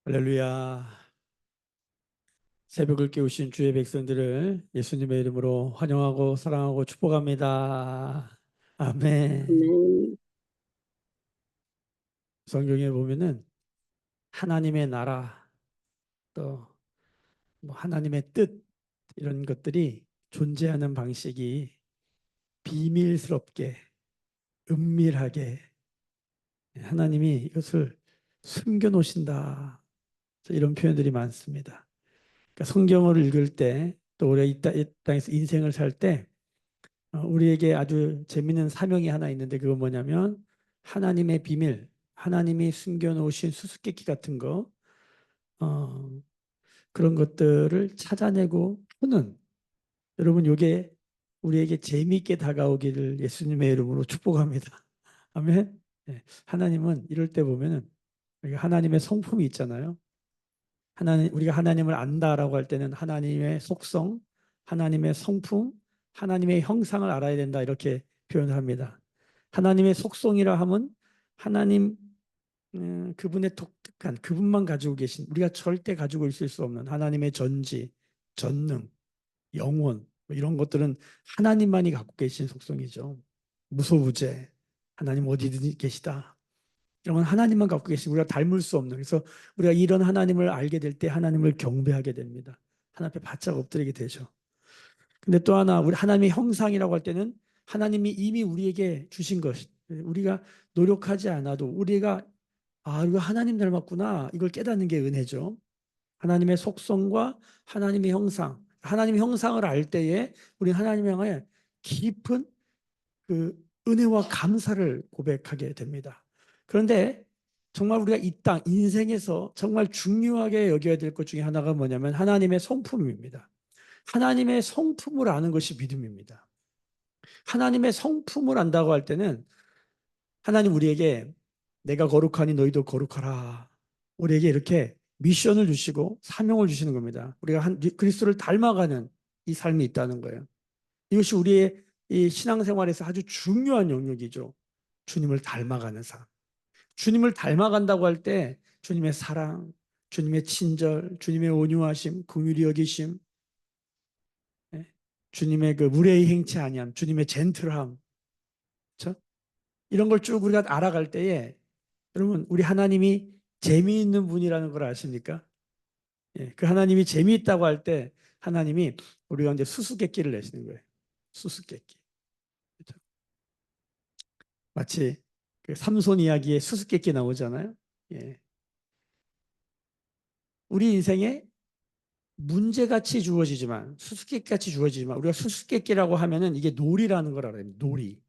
할렐루야. 새벽을 깨우신 주의 백성들을 예수님의 이름으로 환영하고 사랑하고 축복합니다. 아멘. 아멘. 성경에 보면은 하나님의 나라 또 뭐 하나님의 뜻 이런 것들이 존재하는 방식이 비밀스럽게 은밀하게 하나님이 이것을 숨겨 놓으신다. 이런 표현들이 많습니다. 그러니까 성경을 읽을 때 또 우리가 이 땅에서 인생을 살때 우리에게 아주 재미있는 사명이 하나 있는데 그건 뭐냐면 하나님의 비밀, 하나님이 숨겨놓으신 수수께끼 같은 거 그런 것들을 찾아내고 푸는 여러분 이게 우리에게 재미있게 다가오기를 예수님의 이름으로 축복합니다. 아멘. 네, 하나님은 이럴 때 보면은 하나님의 성품이 있잖아요. 하나님 우리가 하나님을 안다라고 할 때는 하나님의 속성, 하나님의 성품, 하나님의 형상을 알아야 된다 이렇게 표현합니다. 하나님의 속성이라 하면 하나님 그분의 독특한 그분만 가지고 계신 우리가 절대 가지고 있을 수 없는 하나님의 전지, 전능, 영원 뭐 이런 것들은 하나님만이 갖고 계신 속성이죠. 무소부재 하나님 어디든 계시다. 이런 건 하나님만 갖고 계신 우리가 닮을 수 없는 그래서 우리가 이런 하나님을 알게 될 때 하나님을 경배하게 됩니다. 하나님 앞에 바짝 엎드리게 되죠. 근데 또 하나 우리 하나님의 형상이라고 할 때는 하나님이 이미 우리에게 주신 것 우리가 노력하지 않아도 우리가 이거 하나님 닮았구나 이걸 깨닫는 게 은혜죠. 하나님의 속성과 하나님의 형상 하나님의 형상을 알 때에 우리는 하나님을 향해 깊은 그 은혜와 감사를 고백하게 됩니다. 그런데 정말 우리가 이 땅 인생에서 정말 중요하게 여겨야 될 것 중에 하나가 뭐냐면 하나님의 성품입니다. 하나님의 성품을 아는 것이 믿음입니다. 하나님의 성품을 안다고 할 때는 하나님 우리에게 내가 거룩하니 너희도 거룩하라. 우리에게 이렇게 미션을 주시고 사명을 주시는 겁니다. 우리가 그리스도를 닮아가는 이 삶이 있다는 거예요. 이것이 우리의 이 신앙생활에서 아주 중요한 영역이죠. 주님을 닮아가는 삶. 주님을 닮아간다고 할 때 주님의 사랑, 주님의 친절, 주님의 온유하심, 긍휼히 여기심, 예? 주님의 그 무례히 행치 아니함, 주님의 젠틀함, 그렇죠? 이런 걸 쭉 우리가 알아갈 때에 여러분 우리 하나님이 재미있는 분이라는 걸 아십니까? 예, 그 하나님이 재미있다고 할 때 하나님이 우리 가운데 수수께끼를 내시는 거예요. 수수께끼. 그렇죠? 마치 그 삼손 이야기에 수수께끼 나오잖아요. 예. 우리 인생에 문제같이 주어지지만 수수께끼같이 주어지지만 우리가 수수께끼라고 하면은 이게 놀이라는 걸 알아요. 놀이.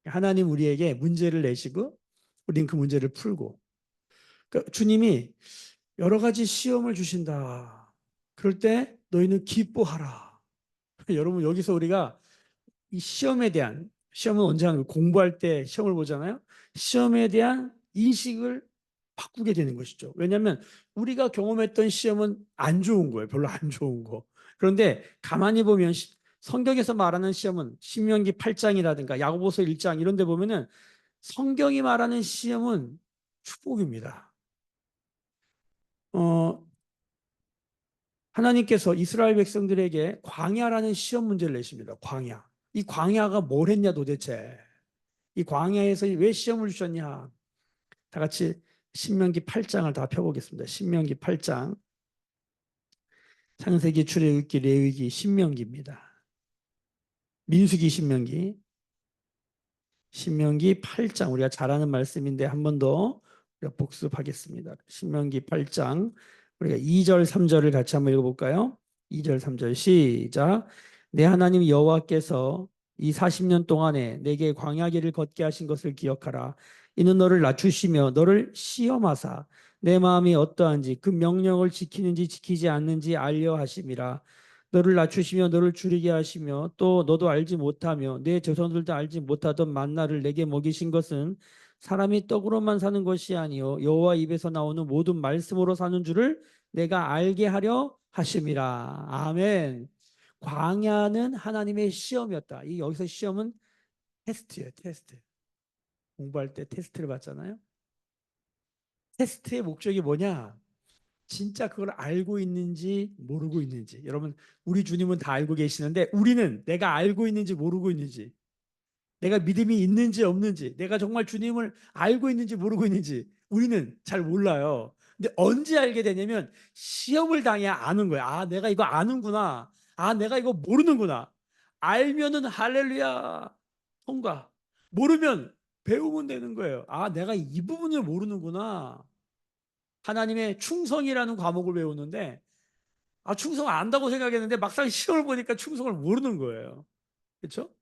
하나님 우리에게 문제를 내시고 우리는 그 문제를 풀고 그러니까 주님이 여러 가지 시험을 주신다. 그럴 때 너희는 기뻐하라. 여러분 여기서 우리가 이 시험은 언제 하는 거예요? 공부할 때 시험을 보잖아요. 시험에 대한 인식을 바꾸게 되는 것이죠. 왜냐하면 우리가 경험했던 시험은 안 좋은 거예요. 별로 안 좋은 거. 그런데 가만히 보면 성경에서 말하는 시험은 신명기 8장이라든가 야고보서 1장 이런 데 보면은 성경이 말하는 시험은 축복입니다. 어, 하나님께서 이스라엘 백성들에게 광야라는 시험 문제를 내십니다. 광야. 이 광야가 뭘 했냐 도대체. 이 광야에서 왜 시험을 주셨냐. 다 같이 신명기 8장을 다 펴보겠습니다. 신명기 8장. 창세기, 출애굽기, 레위기, 신명기입니다. 민수기, 신명기. 신명기 8장. 우리가 잘 아는 말씀인데 한 번 더 복습하겠습니다. 신명기 8장. 우리가 2절, 3절을 같이 한번 읽어볼까요? 2절, 3절 시작. 내 하나님 여호와께서 이 40년 동안에 내게 광야길을 걷게 하신 것을 기억하라. 이는 너를 낮추시며 너를 시험하사 내 마음이 어떠한지 그 명령을 지키는지 지키지 않는지 알려 하심이라. 너를 낮추시며 너를 줄이게 하시며 또 너도 알지 못하며 내 조상들도 알지 못하던 만나를 내게 먹이신 것은 사람이 떡으로만 사는 것이 아니요 여호와 입에서 나오는 모든 말씀으로 사는 줄을 내가 알게 하려 하심이라. 아멘. 광야는 하나님의 시험이었다. 이 여기서 시험은 테스트예요. 테스트. 공부할 때 테스트를 받잖아요. 테스트의 목적이 뭐냐? 진짜 그걸 알고 있는지 모르고 있는지. 여러분, 우리 주님은 다 알고 계시는데 우리는 내가 알고 있는지 모르고 있는지, 내가 믿음이 있는지 없는지, 내가 정말 주님을 알고 있는지 모르고 있는지 우리는 잘 몰라요. 근데 언제 알게 되냐면 시험을 당해야 아는 거야. 아, 내가 이거 아는구나. 아, 내가 이거 모르는구나. 알면은 할렐루야 통과. 모르면 배우면 되는 거예요. 아, 내가 이 부분을 모르는구나. 하나님의 충성이라는 과목을 배우는데 아, 충성 안다고 생각했는데 막상 시험을 보니까 충성을 모르는 거예요. 그렇죠?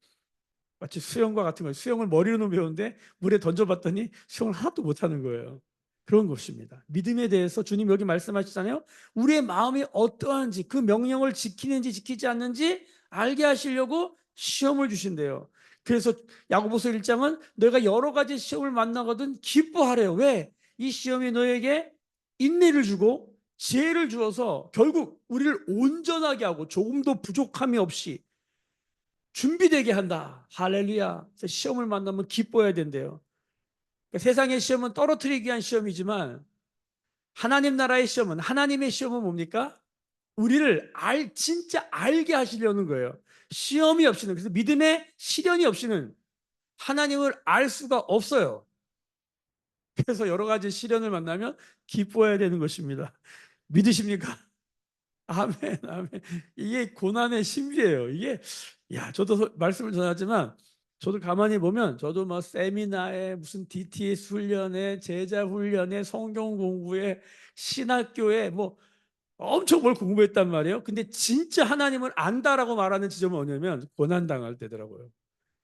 마치 수영과 같은 거예요. 수영을 머리로는 배우는데 물에 던져봤더니 수영을 하나도 못하는 거예요. 그런 것입니다. 믿음에 대해서 주님 여기 말씀하시잖아요. 우리의 마음이 어떠한지, 그 명령을 지키는지 지키지 않는지 알게 하시려고 시험을 주신대요. 그래서 야고보서 1장은 너희가 여러 가지 시험을 만나거든 기뻐하래요. 왜? 이 시험이 너에게 인내를 주고 지혜를 주어서 결국 우리를 온전하게 하고 조금도 부족함이 없이 준비되게 한다. 할렐루야. 시험을 만나면 기뻐해야 된대요. 그러니까 세상의 시험은 떨어뜨리기 위한 시험이지만 하나님 나라의 시험은, 하나님의 시험은 뭡니까? 우리를 진짜 알게 하시려는 거예요. 시험이 없이는, 그래서 믿음의 시련이 없이는 하나님을 알 수가 없어요. 그래서 여러 가지 시련을 만나면 기뻐해야 되는 것입니다. 믿으십니까? 아멘, 아멘. 이게 고난의 신비예요. 이게, 야, 저도 말씀을 전하지만, 저도 가만히 보면, 저도 뭐 세미나에 무슨 DTS 훈련에 제자 훈련에 성경 공부에 신학교에 뭐 엄청 뭘 공부했단 말이에요. 근데 진짜 하나님을 안다라고 말하는 지점은 뭐냐면 고난 당할 때더라고요.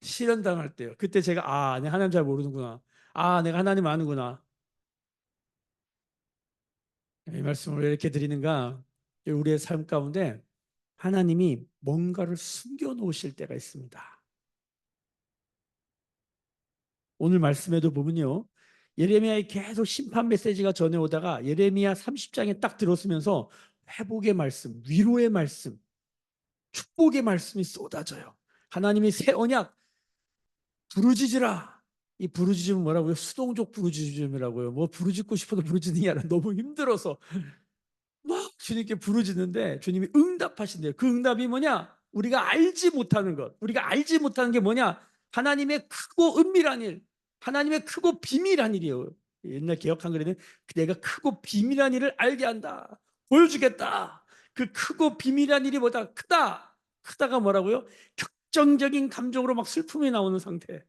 시련 당할 때요. 그때 제가 내가 하나님 잘 모르는구나. 내가 하나님 아는구나. 이 말씀을 왜 이렇게 드리는가? 우리의 삶 가운데 하나님이 뭔가를 숨겨 놓으실 때가 있습니다. 오늘 말씀에도 보면요. 예레미야에 계속 심판 메시지가 전해오다가 예레미야 30장에 딱 들어서면서 회복의 말씀, 위로의 말씀, 축복의 말씀이 쏟아져요. 하나님이 새 언약 부르짖으라. 이 부르짖음은 뭐라고요? 수동적 부르짖음이라고요. 뭐 부르짖고 싶어도 부르짖는 게 아니라 너무 힘들어서 막 주님께 부르짖는데 주님이 응답하신대요. 그 응답이 뭐냐? 우리가 알지 못하는 것. 우리가 알지 못하는 게 뭐냐? 하나님의 크고 은밀한 일, 하나님의 크고 비밀한 일이에요. 옛날 개역 한글에는 내가 크고 비밀한 일을 알게 한다. 보여주겠다. 그 크고 비밀한 일이 보다 크다. 크다가 뭐라고요? 격정적인 감정으로 막 슬픔이 나오는 상태.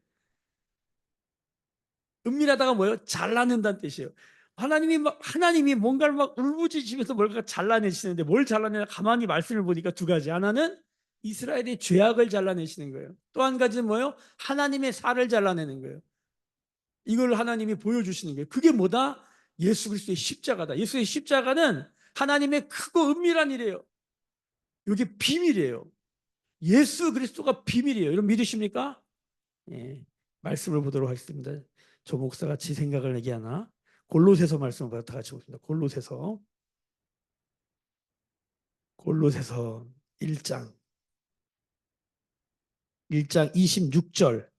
은밀하다가 뭐예요? 잘라낸다는 뜻이에요. 하나님이 뭔가를 막 울부짖으면서 뭔가 잘라내시는데 뭘 잘라내냐? 가만히 말씀을 보니까 두 가지. 하나는 이스라엘의 죄악을 잘라내시는 거예요. 또 한 가지는 뭐예요? 하나님의 살을 잘라내는 거예요. 이걸 하나님이 보여주시는 거예요. 그게 뭐다? 예수 그리스도의 십자가다. 예수의 십자가는 하나님의 크고 은밀한 일이에요. 이게 비밀이에요. 예수 그리스도가 비밀이에요. 여러분 믿으십니까? 예, 말씀을 보도록 하겠습니다. 조 목사가 지 생각을 얘기하나? 골로새서 말씀을 다 같이 보겠습니다. 골로새서 1장 26절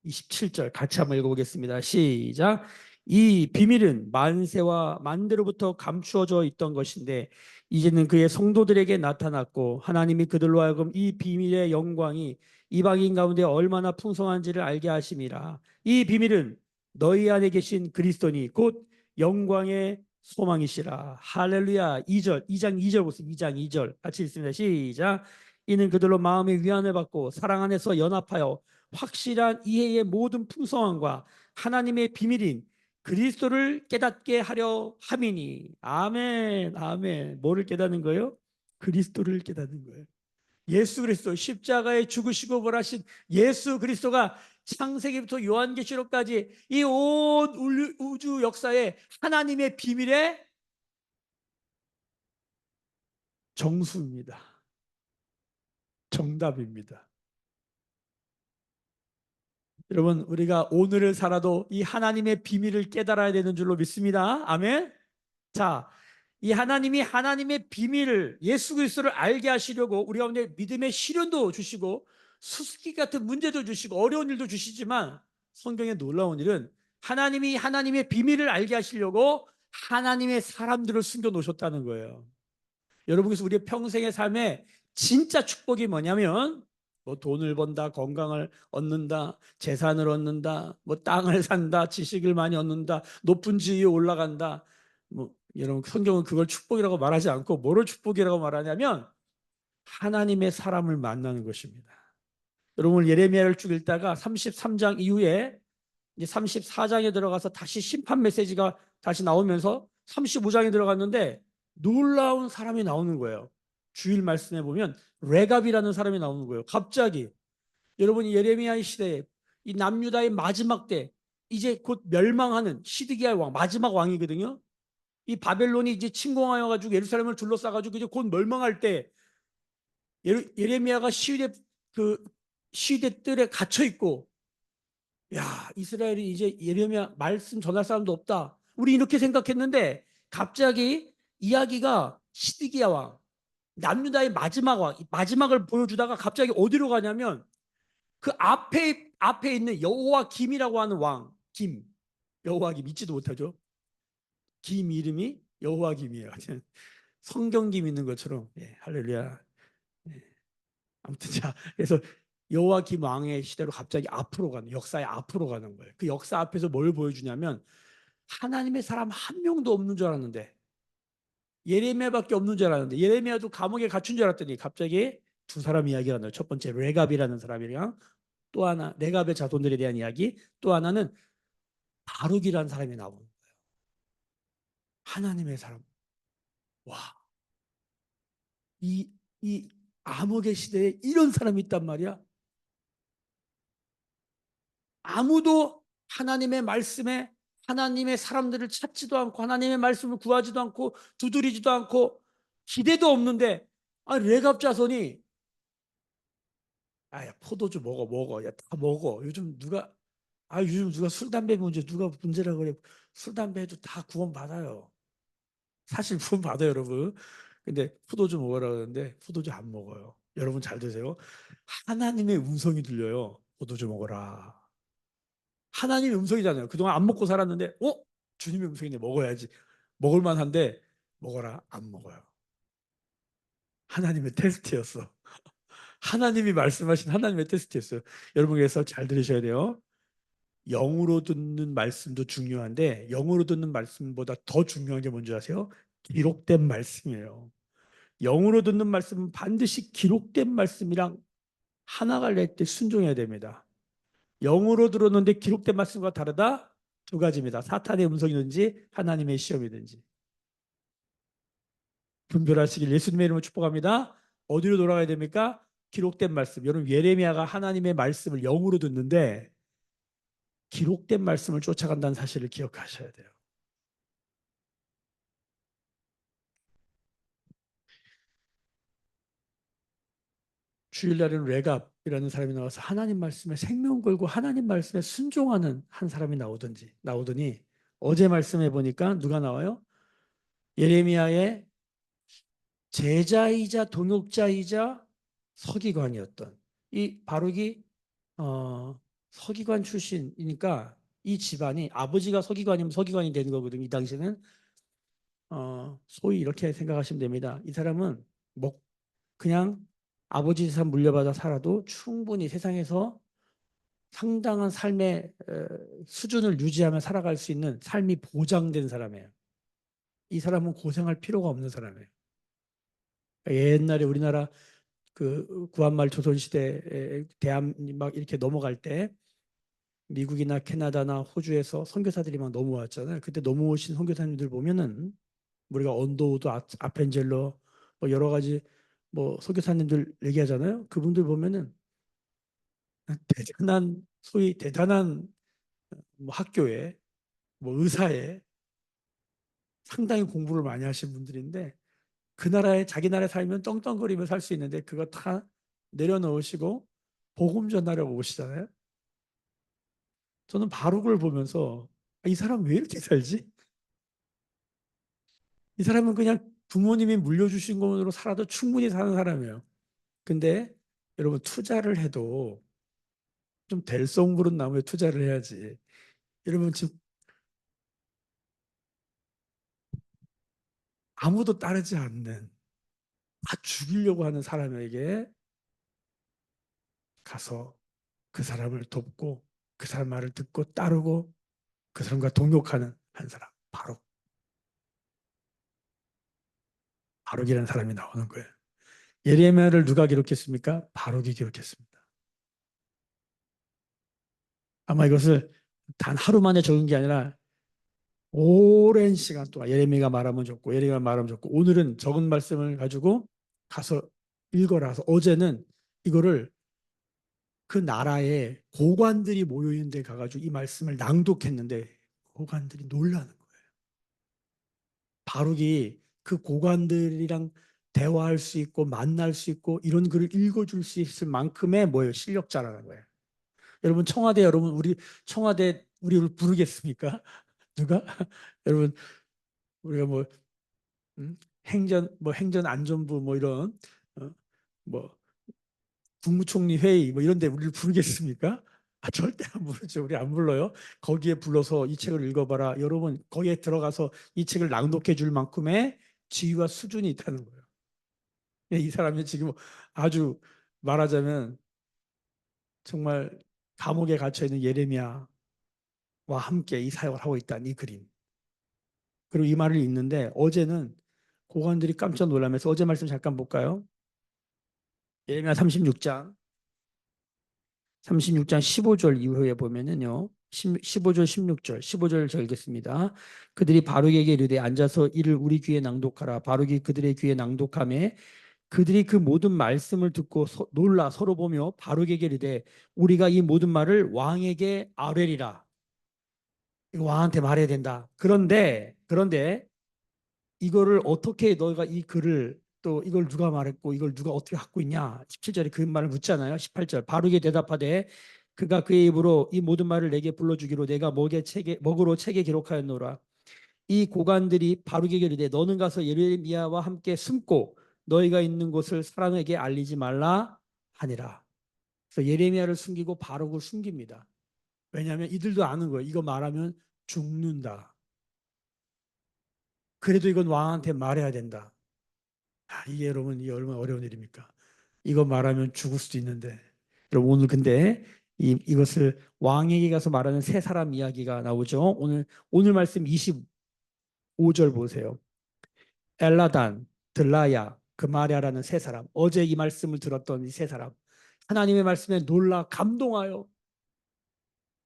27절 같이 한번 읽어보겠습니다. 시작. 이 비밀은 만세와 만대로부터 감추어져 있던 것인데 이제는 그의 성도들에게 나타났고 하나님이 그들로 하여금 이 비밀의 영광이 이방인 가운데 얼마나 풍성한지를 알게 하심이라. 이 비밀은 너희 안에 계신 그리스도니 곧 영광의 소망이시라. 할렐루야. 2장 2절 보세요. 2장 2절 같이 읽습니다. 시작. 이는 그들로 마음의 위안을 받고 사랑 안에서 연합하여 확실한 이해의 모든 풍성함과 하나님의 비밀인 그리스도를 깨닫게 하려 함이니. 아멘, 아멘. 뭐를 깨닫는 거예요? 그리스도를 깨닫는 거예요. 예수 그리스도 십자가에 죽으시고 벌하신 예수 그리스도가 창세기부터 요한계시록까지 이 온 우주 역사에 하나님의 비밀의 정수입니다. 정답입니다. 여러분, 우리가 오늘을 살아도 이 하나님의 비밀을 깨달아야 되는 줄로 믿습니다. 아멘. 자, 이 하나님이 하나님의 비밀을 예수 그리스도를 알게 하시려고 우리 가운데 믿음의 시련도 주시고 수수께 같은 문제도 주시고 어려운 일도 주시지만 성경의 놀라운 일은 하나님이 하나님의 비밀을 알게 하시려고 하나님의 사람들을 숨겨 놓으셨다는 거예요. 여러분, 그래서 우리의 평생의 삶에 진짜 축복이 뭐냐면 뭐 돈을 번다, 건강을 얻는다, 재산을 얻는다, 뭐 땅을 산다, 지식을 많이 얻는다, 높은 지위에 올라간다. 뭐 여러분, 성경은 그걸 축복이라고 말하지 않고 뭐를 축복이라고 말하냐면 하나님의 사람을 만나는 것입니다. 여러분, 예레미야를 쭉 읽다가 33장 이후에 이제 34장에 들어가서 다시 심판 메시지가 다시 나오면서 35장에 들어갔는데 놀라운 사람이 나오는 거예요. 주일 말씀에 보면 레갑이라는 사람이 나오는 거예요. 갑자기 여러분이 예레미야의 시대에 이 남유다의 마지막 때 이제 곧 멸망하는 시드기야 왕, 마지막 왕이거든요. 이 바벨론이 이제 침공하여 가지고 예루살렘을 둘러싸 가지고 이제 곧 멸망할 때 예레미야가 시위대 그 시위대 뜰에 갇혀 있고, 야, 이스라엘이 이제 예레미야 말씀 전할 사람도 없다. 우리 이렇게 생각했는데 갑자기 이야기가 시드기야 왕, 남유다의 마지막 왕, 마지막을 보여주다가 갑자기 어디로 가냐면 그 앞에 있는 여호와김이라고 하는 왕, 김, 여호와김 잊지도 못하죠. 김 이름이 여호와김이에요. 성경김 있는 것처럼. 예, 할렐루야. 예. 아무튼 자, 그래서 여호와김 왕의 시대로 갑자기 앞으로 가는, 역사의 앞으로 가는 거예요. 그 역사 앞에서 뭘 보여주냐면 하나님의 사람 한 명도 없는 줄 알았는데, 예레미야밖에 없는 줄 알았는데, 예레미야도 감옥에 갇힌 줄 알았더니 갑자기 두 사람 이야기가 나요. 첫 번째 레갑이라는 사람이랑, 또 하나 레갑의 자손들에 대한 이야기, 또 하나는 바룩이라는 사람이 나오는 거예요. 하나님의 사람. 와, 이, 이 암흑의 시대에 이런 사람이 있단 말이야. 아무도 하나님의 말씀에 하나님의 사람들을 찾지도 않고 하나님의 말씀을 구하지도 않고 두드리지도 않고 기대도 없는데, 아, 레갑 자손이, 아, 야, 포도주 먹어, 야, 다 먹어. 요즘 누가 술 담배 문제, 누가 문제라고 그래. 술 담배도 다 구원 받아요. 사실 구원 받아요, 여러분. 근데 포도주 먹으라 그러는데 포도주 안 먹어요. 여러분 잘 드세요. 하나님의 음성이 들려요. 포도주 먹어라. 하나님의 음성이잖아요. 그동안 안 먹고 살았는데, 주님의 음성이네, 먹어야지. 먹을 만한데, 먹어라, 안 먹어요. 하나님의 테스트였어. 하나님이 말씀하신 하나님의 테스트였어요. 여러분, 그래서 잘 들으셔야 돼요. 영으로 듣는 말씀도 중요한데, 영으로 듣는 말씀보다 더 중요한 게 뭔지 아세요? 기록된 말씀이에요. 영으로 듣는 말씀은 반드시 기록된 말씀이랑 하나가 될 때 순종해야 됩니다. 영으로 들었는데 기록된 말씀과 다르다? 두 가지입니다. 사탄의 음성이든지 하나님의 시험이든지. 분별하시길 예수님의 이름으로 축복합니다. 어디로 돌아가야 됩니까? 기록된 말씀. 여러분, 예레미야가 하나님의 말씀을 영으로 듣는데 기록된 말씀을 쫓아간다는 사실을 기억하셔야 돼요. 주일날에는 레갑이라는 사람이 나와서 하나님 말씀에 생명 걸고 하나님 말씀에 순종하는 한 사람이 나오더니 어제 말씀해 보니까 누가 나와요? 예레미야의 제자이자 동역자이자 서기관이었던 이 바룩이 서기관 출신이니까 이 집안이 아버지가 서기관이면 서기관이 되는 거거든요. 이 당시에는 소위 이렇게 생각하시면 됩니다. 이 사람은 뭐 그냥 아버지 재산 물려받아 살아도 충분히 세상에서 상당한 삶의 수준을 유지하며 살아갈 수 있는 삶이 보장된 사람이에요. 이 사람은 고생할 필요가 없는 사람이에요. 옛날에 우리나라 그 구한말 조선시대 대함 막 이렇게 넘어갈 때 미국이나 캐나다나 호주에서 선교사들이 막 넘어왔잖아요. 그때 넘어오신 선교사님들 보면은 우리가 언더우드, 아펜젤러 뭐 여러 가지 뭐 선교사님들 얘기하잖아요. 그분들 보면은 대단한 소위 대단한 뭐 학교에 뭐 의사에 상당히 공부를 많이 하신 분들인데 그 나라에 자기 나라에 살면 떵떵거리며 살 수 있는데 그거 다 내려놓으시고 복음 전하려고 오시잖아요. 저는 바룩을 보면서 이 사람 왜 이렇게 살지? 이 사람은 그냥 부모님이 물려주신 것으로 살아도 충분히 사는 사람이에요. 근데 여러분 투자를 해도 좀 될성부른 나무에 투자를 해야지. 여러분 지금 아무도 따르지 않는 다 죽이려고 하는 사람에게 가서 그 사람을 돕고 그 사람 말을 듣고 따르고 그 사람과 동역하는 한 사람 바룩이라는 사람이 나오는 거예요. 예레미야를 누가 기록했습니까? 바룩이 기록했습니다. 아마 이것을 단 하루 만에 적은 게 아니라 오랜 시간 동안 예레미야가 말하면 좋고 예레미야가 말하면 좋고 오늘은 적은 말씀을 가지고 가서 읽어라. 서 어제는 이거를 그 나라에 고관들이 모여 있는 데 가가지고 이 말씀을 낭독했는데 고관들이 놀라는 거예요. 바룩이 그 고관들이랑 대화할 수 있고 만날 수 있고 이런 글을 읽어줄 수 있을 만큼의 뭐예요? 실력자라는 거예요. 여러분 청와대 여러분 우리 청와대 우리를 부르겠습니까? 누가? 여러분 우리가 뭐 행전 뭐 행전안전부 뭐 이런 어, 뭐 국무총리 회의 뭐 이런 데 우리를 부르겠습니까? 절대 안 부르죠. 우리 안 불러요. 거기에 불러서 이 책을 읽어봐라. 여러분 거기에 들어가서 이 책을 낭독해 줄 만큼의 지위와 수준이 있다는 거예요. 이 사람이 지금 아주 말하자면 정말 감옥에 갇혀 있는 예레미야와 함께 이 사역을 하고 있다는 이 그림. 그리고 이 말을 읽는데 어제는 고관들이 깜짝 놀라면서 어제 말씀 잠깐 볼까요? 예레미야 36장 15절 이후에 보면은요. 15절 16절 15절 저 읽겠습니다. 그들이 바룩에게 이르되 앉아서 이를 우리 귀에 낭독하라. 바룩이 그들의 귀에 낭독하매 그들이 그 모든 말씀을 듣고 놀라 서로 보며 바룩에게 이르되 우리가 이 모든 말을 왕에게 아뢰리라. 이거 왕한테 말해야 된다. 그런데 이거를 어떻게 너희가 이 글을 또 이걸 누가 말했고 이걸 누가 어떻게 갖고 있냐. 17절에 그 말을 묻잖아요. 18절 바르게 대답하되 그가 그의 입으로 이 모든 말을 내게 불러주기로 내가 먹으로 책에 기록하였노라. 이 고관들이 바르게 이르되 너는 가서 예레미야와 함께 숨고 너희가 있는 곳을 사람에게 알리지 말라 하니라. 그래서 예레미야를 숨기고 바룩을 숨깁니다. 왜냐하면 이들도 아는 거예요. 이거 말하면 죽는다. 그래도 이건 왕한테 말해야 된다. 이게 여러분 이게 얼마나 어려운 일입니까? 이거 말하면 죽을 수도 있는데 여러분 오늘 근데 이것을 왕에게 가서 말하는 세 사람 이야기가 나오죠. 오늘 말씀 25절 보세요. 엘라단, 들라야, 그마랴라는 세 사람. 어제 이 말씀을 들었던 이 세 사람. 하나님의 말씀에 놀라 감동하여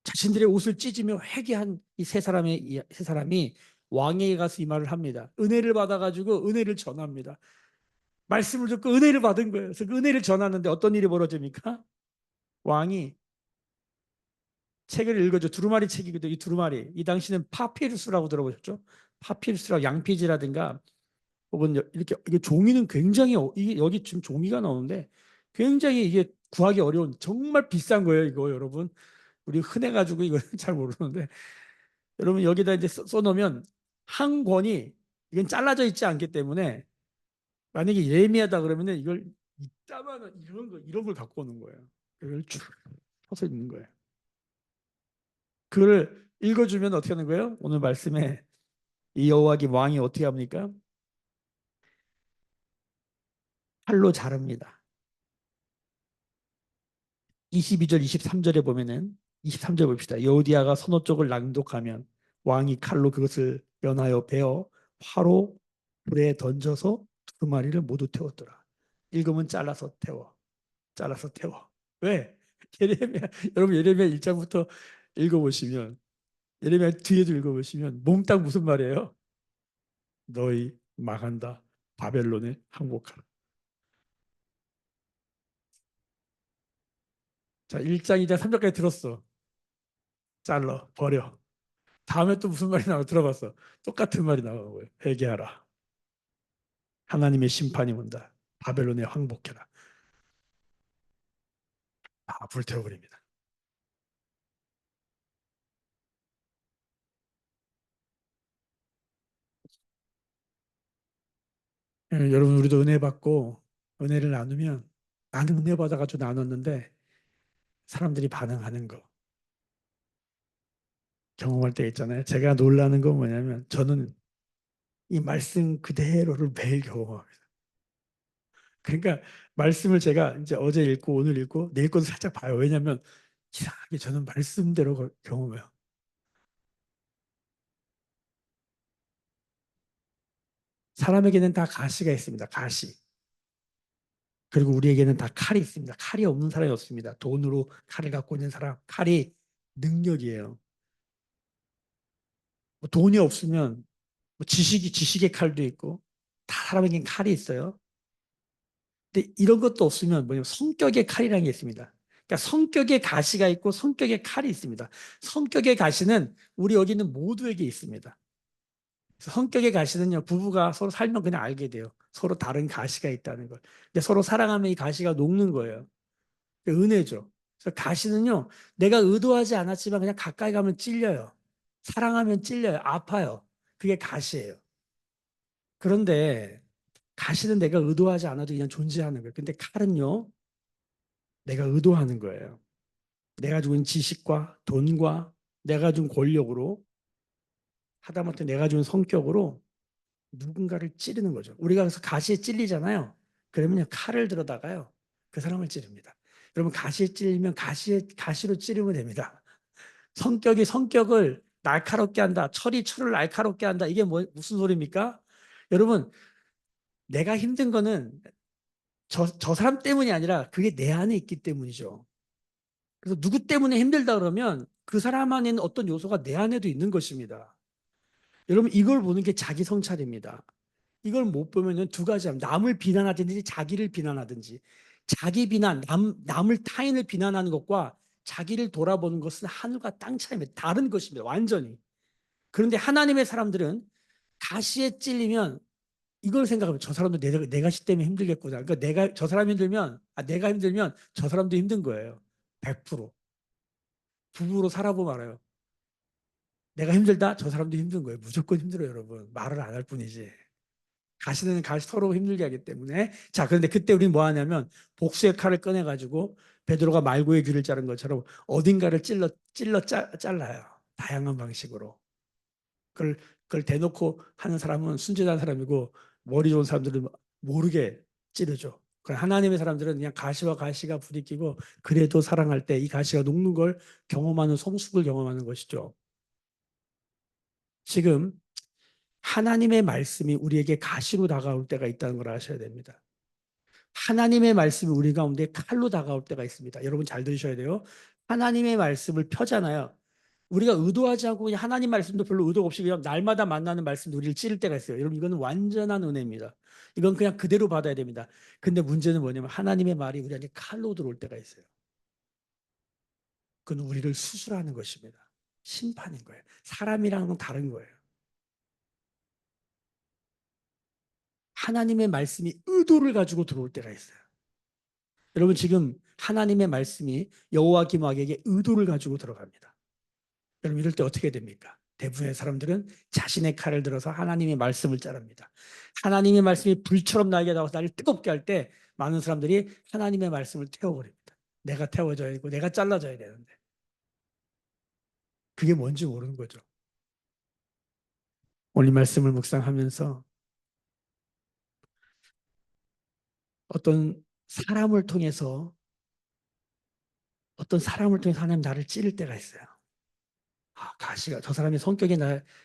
자신들의 옷을 찢으며 회개한 이 세 사람이 왕에게 가서 이 말을 합니다. 은혜를 받아가지고 은혜를 전합니다. 말씀을 듣고 은혜를 받은 거예요. 그래서 그 은혜를 전하는데 어떤 일이 벌어집니까? 왕이 책을 읽어줘. 두루마리 책이거든요. 이 두루마리. 이 당시는 파피루스라고 들어보셨죠? 파피루스라고 양피지라든가 혹은 이렇게 이게 종이는 굉장히 이게 여기 지금 종이가 나오는데 굉장히 이게 구하기 어려운 정말 비싼 거예요. 이거 여러분. 우리 흔해가지고 이거 잘 모르는데 여러분 여기다 이제 써놓으면 한 권이 이건 잘라져 있지 않기 때문에 만약에 예미하다 그러면은 이걸 이따만한 이런 걸 갖고 오는 거예요. 이걸 쭉 펴서 있는 거예요. 그걸 읽어주면 어떻게 하는 거예요? 오늘 말씀에 이 여호와기 왕이 어떻게 합니까? 칼로 자릅니다. 22절, 23절에 보면은 23절 봅시다. 여호디아가 선호 쪽을 낭독하면 왕이 칼로 그것을 연하여 베어 화로 불에 던져서 두 마리를 모두 태웠더라. 읽으면 잘라서 태워. 왜? 예레미야, 여러분 예레미야 1장부터 읽어보시면 예레미야 뒤에도 읽어보시면 몽땅 무슨 말이에요? 너희 망한다. 바벨론에 항복하라. 자, 1장, 2장, 3장까지 들었어. 잘라, 버려. 다음에 또 무슨 말이 나와 들어봤어. 똑같은 말이 나오는 거예요. 회개하라. 하나님의 심판이 온다. 바벨론에 항복해라. 다 불태워버립니다. 여러분 우리도 은혜 받고 은혜를 나누면 나는 은혜 받아가지고 나눴는데 사람들이 반응하는 거 경험할 때 있잖아요. 제가 놀라는 건 뭐냐면 저는 이 말씀 그대로를 매일 경험합니다. 그러니까 말씀을 제가 이제 어제 읽고 오늘 읽고 내일 것도 살짝 봐요. 왜냐하면 이상하게 저는 말씀대로 경험해요. 사람에게는 다 가시가 있습니다. 가시. 그리고 우리에게는 다 칼이 있습니다. 칼이 없는 사람이 없습니다. 돈으로 칼을 갖고 있는 사람, 칼이 능력이에요. 뭐 돈이 없으면 뭐 지식의 칼도 있고 다 사람에게는 칼이 있어요. 근데 이런 것도 없으면 뭐냐면 성격의 칼이라는 게 있습니다. 그러니까 성격의 가시가 있고 성격의 칼이 있습니다. 성격의 가시는 우리 여기 있는 모두에게 있습니다. 성격의 가시는요, 부부가 서로 살면 그냥 알게 돼요. 서로 다른 가시가 있다는 걸. 근데 서로 사랑하면 이 가시가 녹는 거예요. 은혜죠. 그래서 가시는요, 내가 의도하지 않았지만 그냥 가까이 가면 찔려요. 사랑하면 찔려요. 아파요. 그게 가시예요. 그런데 가시는 내가 의도하지 않아도 그냥 존재하는 거예요. 근데 칼은요, 내가 의도하는 거예요. 내가 준 지식과 돈과 내가 준 권력으로 하다못해 내가 준 성격으로 누군가를 찌르는 거죠. 우리가 그래서 가시에 찔리잖아요. 그러면 칼을 들어다가요. 그 사람을 찌릅니다. 여러분 가시에 찔리면 가시로 찌르면 됩니다. 성격이 성격을 날카롭게 한다. 철이 철을 날카롭게 한다. 이게 무슨 소리입니까? 여러분 내가 힘든 거는 저 사람 때문이 아니라 그게 내 안에 있기 때문이죠. 그래서 누구 때문에 힘들다 그러면 그 사람 안에 있는 어떤 요소가 내 안에도 있는 것입니다. 여러분 이걸 보는 게 자기 성찰입니다. 이걸 못 보면은 두 가지 합니다. 남을 비난하든지 자기를 비난하든지. 자기 비난, 남을 타인을 비난하는 것과 자기를 돌아보는 것은 하늘과 땅 차이입니다. 다른 것입니다. 완전히. 그런데 하나님의 사람들은 가시에 찔리면 이걸 생각하면 저 사람도 내가 시 때문에 힘들겠구나. 그러니까 저 사람이 힘들면 내가 힘들면 저 사람도 힘든 거예요. 100%. 부부로 살아보면 알아요. 내가 힘들다? 저 사람도 힘든 거예요. 무조건 힘들어요, 여러분. 말을 안 할 뿐이지. 가시는 가시 서로 힘들게 하기 때문에. 자, 그런데 그때 우리는 뭐 하냐면 복수의 칼을 꺼내가지고 베드로가 말고의 귀를 자른 것처럼 어딘가를 잘라요. 다양한 방식으로. 그걸 대놓고 하는 사람은 순진한 사람이고 머리 좋은 사람들은 모르게 찌르죠. 하나님의 사람들은 그냥 가시와 가시가 부딪히고 그래도 사랑할 때 이 가시가 녹는 걸 경험하는 성숙을 경험하는 것이죠. 지금 하나님의 말씀이 우리에게 가시로 다가올 때가 있다는 걸 아셔야 됩니다. 하나님의 말씀이 우리 가운데 칼로 다가올 때가 있습니다. 여러분 잘 들으셔야 돼요. 하나님의 말씀을 펴잖아요. 우리가 의도하지 않고 그냥 하나님 말씀도 별로 의도 없이 그냥 날마다 만나는 말씀도 우리를 찌를 때가 있어요. 여러분 이거는 완전한 은혜입니다. 이건 그냥 그대로 받아야 됩니다. 근데 문제는 뭐냐면 하나님의 말이 우리한테 칼로 들어올 때가 있어요. 그건 우리를 수술하는 것입니다. 심판인 거예요. 사람이랑은 건 다른 거예요. 하나님의 말씀이 의도를 가지고 들어올 때가 있어요. 여러분 지금 하나님의 말씀이 여호와 기므에게 의도를 가지고 들어갑니다. 여러분 이럴 때 어떻게 됩니까? 대부분의 사람들은 자신의 칼을 들어서 하나님의 말씀을 자릅니다. 하나님의 말씀이 불처럼 나에게 나와서 나를 뜨겁게 할 때 많은 사람들이 하나님의 말씀을 태워버립니다. 내가 태워져야 되고 내가 잘라져야 되는데 그게 뭔지 모르는 거죠. 오늘 말씀을 묵상하면서 어떤 사람을 통해서 하나님 나를 찌를 때가 있어요. 가시가 저 사람의 성격이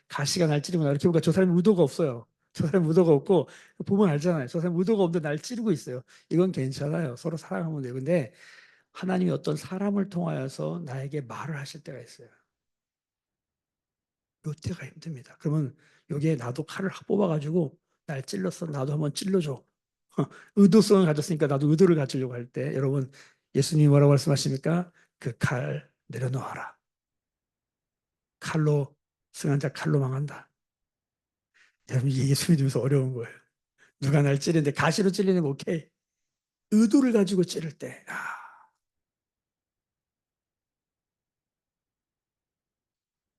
가시가 날 찌르구나 이렇게 보니까 저 사람이 의도가 없어요. 저 사람 의도가 없고 보면 알잖아요. 저 사람 의도가 없는데 날 찌르고 있어요. 이건 괜찮아요. 서로 사랑하면 돼요. 근데 하나님이 어떤 사람을 통하여서 나에게 말을 하실 때가 있어요. 요때가 힘듭니다. 그러면 여기에 나도 칼을 뽑아가지고 날 찔렀어. 나도 한번 찔러줘. 의도성을 가졌으니까 나도 의도를 가지려고 할 때 여러분 예수님이 뭐라고 말씀하십니까? 그 칼 내려놓아라. 칼로 승한 자 칼로 망한다. 여러분 이게 예수 믿으면서 어려운 거예요. 누가 날 찌르는데 가시로 찔리는 거 오케이. 의도를 가지고 찌를 때.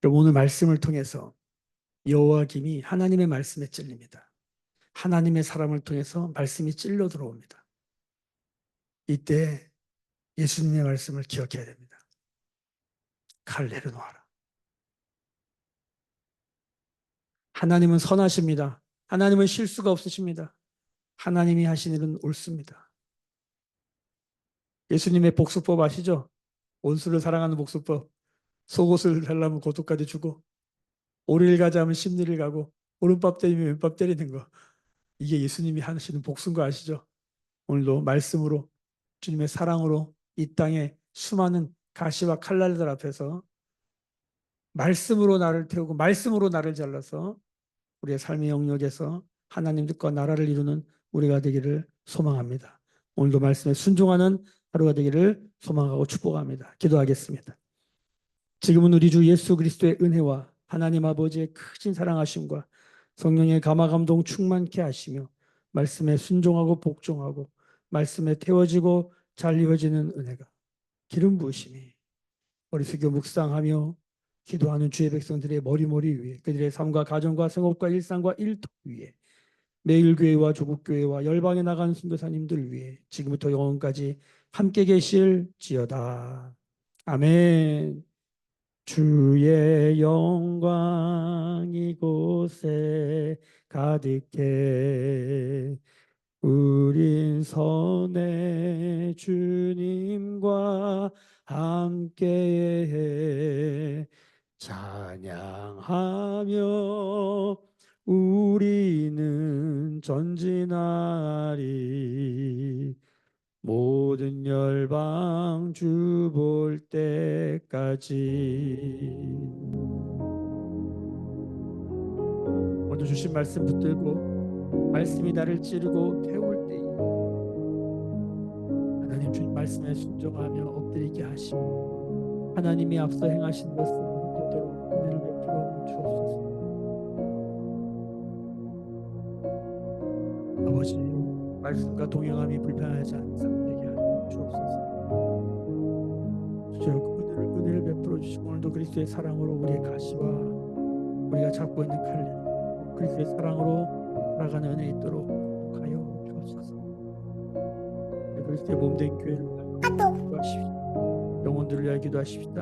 그럼 오늘 말씀을 통해서 여호와김이 하나님의 말씀에 찔립니다. 하나님의 사람을 통해서 말씀이 찔러 들어옵니다. 이때 예수님의 말씀을 기억해야 됩니다. 칼 내려놓아라. 하나님은 선하십니다. 하나님은 실수가 없으십니다. 하나님이 하신 일은 옳습니다. 예수님의 복수법 아시죠? 원수를 사랑하는 복수법. 속옷을 달라면 겉옷까지 주고, 오리를 가자면 십리를 가고, 오른밥 때리면 왼밥 때리는 거. 이게 예수님이 하시는 복수인 거 아시죠? 오늘도 말씀으로, 주님의 사랑으로 이 땅에 수많은 가시와 칼날들 앞에서 말씀으로 나를 태우고 말씀으로 나를 잘라서 우리의 삶의 영역에서 하나님 뜻과 나라를 이루는 우리가 되기를 소망합니다. 오늘도 말씀에 순종하는 하루가 되기를 소망하고 축복합니다. 기도하겠습니다. 지금은 우리 주 예수 그리스도의 은혜와 하나님 아버지의 크신 사랑하심과 성령의 감화감동 충만케 하시며 말씀에 순종하고 복종하고 말씀에 태워지고 잘 이루어지는 은혜가 기름 부으심이 머리 숙여 묵상하며 기도하는 주의 백성들의 머리머리 위에 그들의 삶과 가정과 생업과 일상과 일터 위에 매일 교회와 조국 교회와 열방에 나가는 선교사님들 위해 지금부터 영원까지 함께 계실지어다. 아멘. 주의 영광 이곳에 가득해 우린 선의 주님과 함께해 찬양하며 우리는 전진하리 모든 열방 주 볼 때까지. 오늘 주신 말씀 붙들고 말씀이 나를 찌르고 태울 때에 하나님 주신 말씀에 순종하며 엎드리게 하시고 하나님이 앞서 행하신 것을 믿도록 은혜를 베풀어 주옵소서. 아버지 말씀과 동행함이 불편하지 않은 삶 되게 하여 주옵소서. 은혜를 베풀어 주시고 오늘도 그리스도의 사랑으로 우리의 가시와 우리가 잡고 있는 칼날 그리스도의 사랑으로 살아가는 은혜 있도록 하여 주옵소서. 그리스도의 몸된 교회를 기도하십시다. 영혼들을 위하여 기도하십시다.